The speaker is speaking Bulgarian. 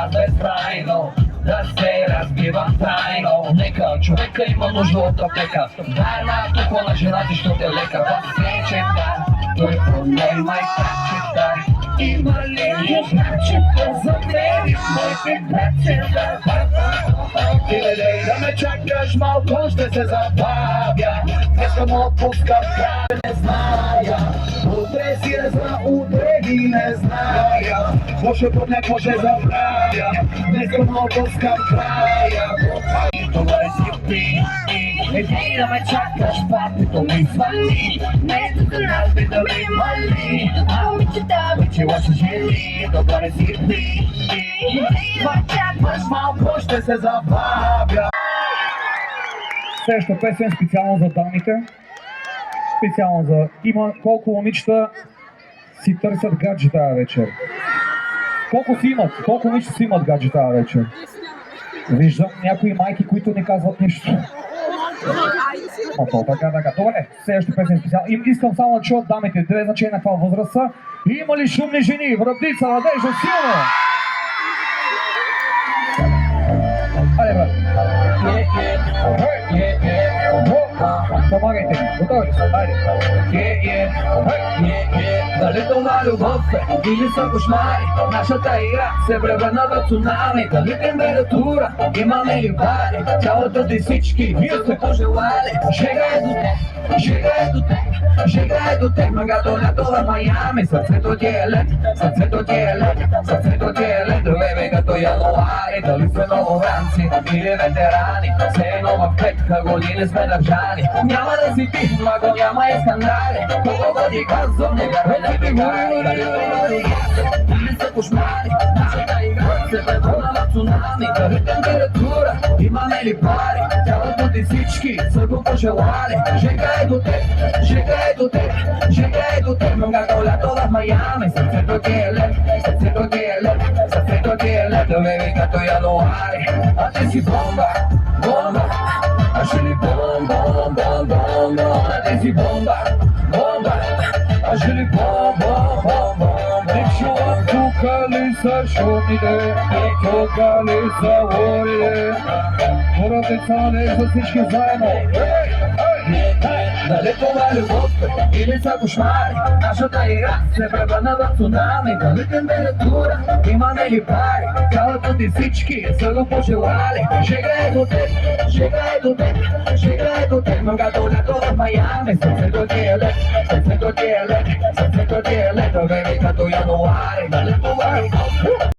безкрайно, да се разбивам трайно. Нека човека има нужда от аптека. Дай на тухла на жената, що те лека. Да се чета, той проблем май чета. Има ли значета за тебе, моите братчета? Ти не дей да ме чакаш, малко ще се забавя. Не съм отпускам края, не зная. Утре си не зна, утре ги не зная. Може поднек, може забравя. Не съм отпускам края. Това е си ти. Не дей да ме чакаш, папито ми звъни. Нещо за нас би да ви мали. Момичета, вече лоша жили. Това е си ти. Това чакаш, малко ще се забавя. Следващата песен специално за дамите. Специално за... Има колко момичета си търсят гадже тази вечер. Колко си имат? Колко момичета си имат гадже тази вечер? Виждам някои майки, които не казват нищо. Така. Добре, следващата песен специално. Искам само да чуят дамите, две значения на каква възраст са. Има ли шумни жени? Вратица, надежда, силно! Айде, брат! Помагайте ми, готови ли са? Айде! Дали това любов е или са кошмари? Нашата игра се превърна в цунами. Дали температура имаме ли пари? Цялото ти всички ние сме пожелали. Жега е до теб, жега е до теб, жега е до теб. Магато лято в Майами, сърцето ти е лед, сърцето ти е лед, сърцето ти е лед. Леве като януари, дали сме новобранци или ветерани. Все едно в 5 години сме държани. Няма да си ти, маго няма и скандали. Колко ти казвам, не вярвай да ти гари. Дали или са кошмари? Нашата игра се превърна в цунами. Дали температура, имаме ли пари? Цялото ти всички са го пожелали. Жега е до теб, жега е до теб, жега е до теб. Когато лято в Майами, сърцето ти е лед, сърцето ти е лед, сърцето ти е лед. Леви като януари, а ти си бомба, бомба. А ще ли бомба, а ти си бомба, бомба. А ще ли бомба. Не чувам тука ли са шумите, тука ли са лорите. Вратица, надежда, всички заедно. Дали това любов или са кошмари? Нашата игра се превърна в цунами. Дали температура, имаме ли пари? Цялото ти всички са го пожелали. Жега е до теб, жега е до теб, жега е до теб. Когато лято в Майами, сърцето ти е лед, сърцето ти е лед, сърцето ти е лед. Леви като януари, дали това любов